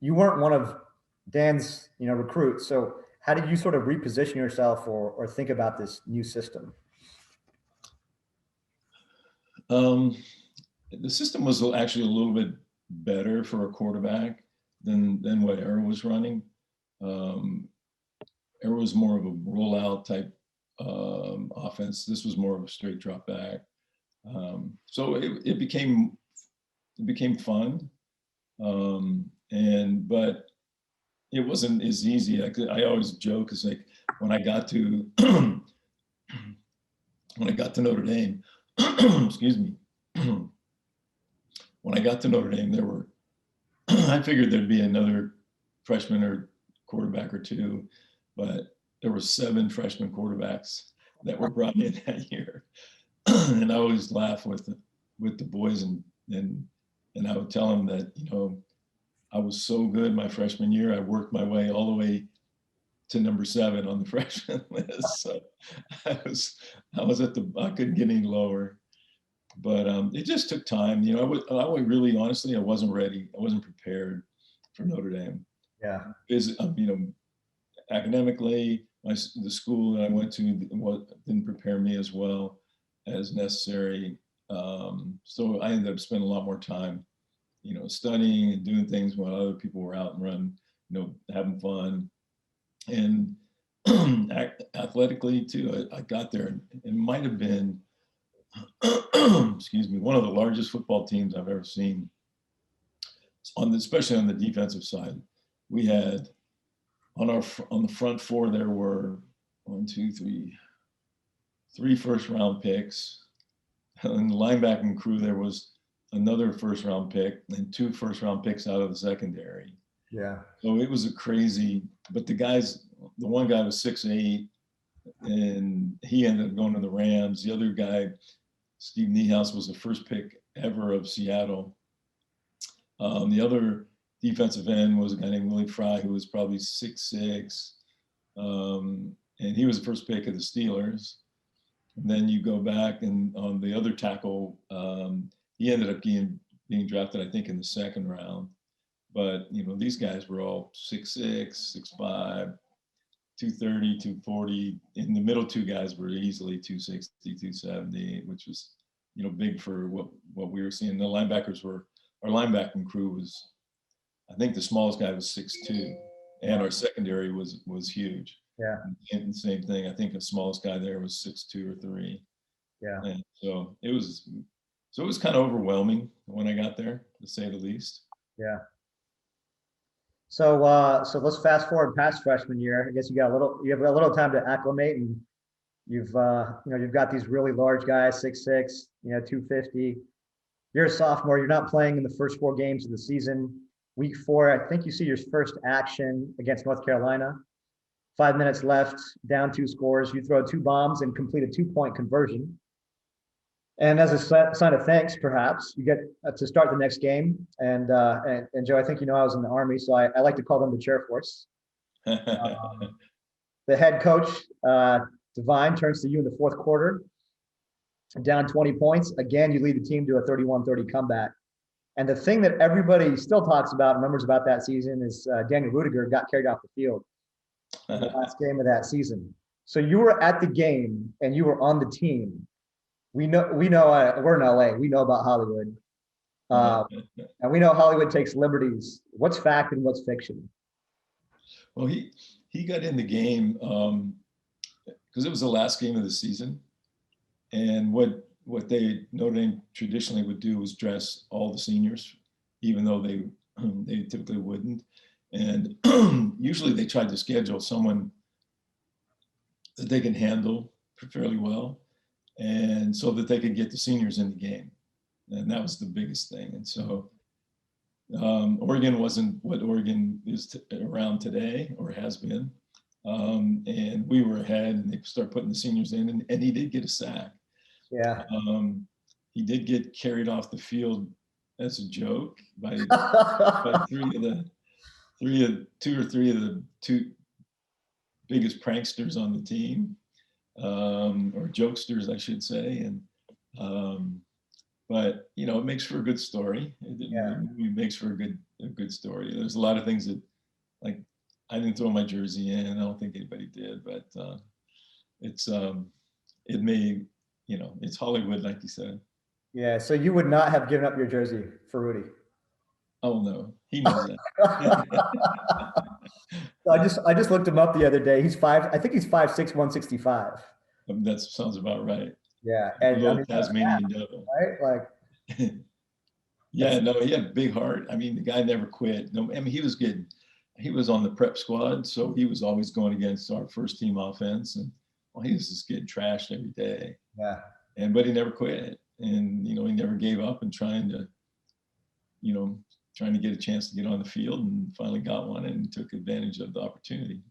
you weren't one of Dan's, recruits. So how did you sort of reposition yourself or think about this new system? The system was actually a little bit better for a quarterback than what Era was running. Era was more of a rollout type offense. This was more of a straight drop back. So it became fun, but it wasn't as easy. I always joke, it's like when I got to Notre Dame, excuse me. When I got to Notre Dame, there were I figured there'd be another freshman or quarterback or two, but there were 7 freshman quarterbacks that were brought in that year. And I always laugh with the boys and I would tell them that, I was so good my freshman year, I worked my way all the way to number 7 on the freshman list. So I couldn't get any lower. But it just took time. I would really, honestly, I wasn't ready. I wasn't prepared for Notre Dame. Yeah. Academically, the school that I went to didn't prepare me as well as necessary. So I ended up spending a lot more time, studying and doing things while other people were out and running, having fun. And athletically too, I got there, and it might have been, excuse me, one of the largest football teams I've ever seen. Especially on the defensive side, we had on the front 4 there were 3 first-round picks. In the linebacking crew there was another first-round pick and 2 first-round picks out of the secondary. Yeah. So it was a crazy. But the one guy was 6'8", and he ended up going to the Rams. The other guy, Steve Niehaus, was the first pick ever of Seattle. The other defensive end was a guy named Willie Fry, who was probably 6'6", and he was the first pick of the Steelers. And then you go back, and on the other tackle, he ended up being drafted, I think, in the 2nd round. But these guys were all 6'6", 6'5", 230, 240. In the middle 2 guys were easily 260, 270, which was, big for what we were seeing. Our linebacking crew was, I think the smallest guy was 6'2", and our secondary was huge. Yeah. And the same thing, I think the smallest guy there was 6'2" or 3. Yeah. And so it was kind of overwhelming when I got there, to say the least. Yeah. So let's fast forward past freshman year. I guess you have a little time to acclimate, and you've got these really large guys, 6'6", 250. You're a sophomore. You're not playing in the first 4 games of the season. Week 4, I think you see your first action against North Carolina. 5 minutes left, down 2 scores. You throw 2 bombs and complete a 2-point conversion. And as a sign of thanks, perhaps, you get to start the next game. And Joe, I think I was in the Army, so I like to call them the chair force. The head coach, Devine, turns to you in the 4th quarter, down 20 points. Again, you lead the team to a 31-30 comeback. And the thing that everybody still talks about and remembers about that season is Daniel Rudiger got carried off the field in the last game of that season. So you were at the game and you were on the team. We know we're in LA. We know about Hollywood. And we know Hollywood takes liberties. What's fact and what's fiction? Well, he got in the game because it was the last game of the season. And what Notre Dame traditionally would do was dress all the seniors, even though they typically wouldn't. And usually they tried to schedule someone that they can handle fairly well, and so that they could get the seniors in the game. And that was the biggest thing. And so Oregon wasn't what Oregon is around today, or has been. And we were ahead, and they start putting the seniors in, and he did get a sack. Yeah. He did get carried off the field as a joke by two or three of the 2 biggest pranksters on the team, or jokesters, I should say. And but you know, it makes for a good story. Yeah. The movie makes for a good story. There's a lot of things that, like, I didn't throw my jersey in. I don't think anybody did, but it's it may, you know, it's Hollywood, like you said. Yeah. So you would not have given up your jersey for Rudy. Oh no, he knows that. So I just looked him up the other day. He's five. I think he's 5'6", 165. That sounds about right. Yeah, A and I little mean that's Tasmanian devil. right. Like Yeah, no, he had a big heart. I mean, the guy never quit. No, I mean, he was good. He was on the prep squad, so he was always going against our first team offense, and well, he was just getting trashed every day. yeah, But he never quit, and you know, he never gave up and you know, trying to get a chance to get on the field, and finally got one and took advantage of the opportunity.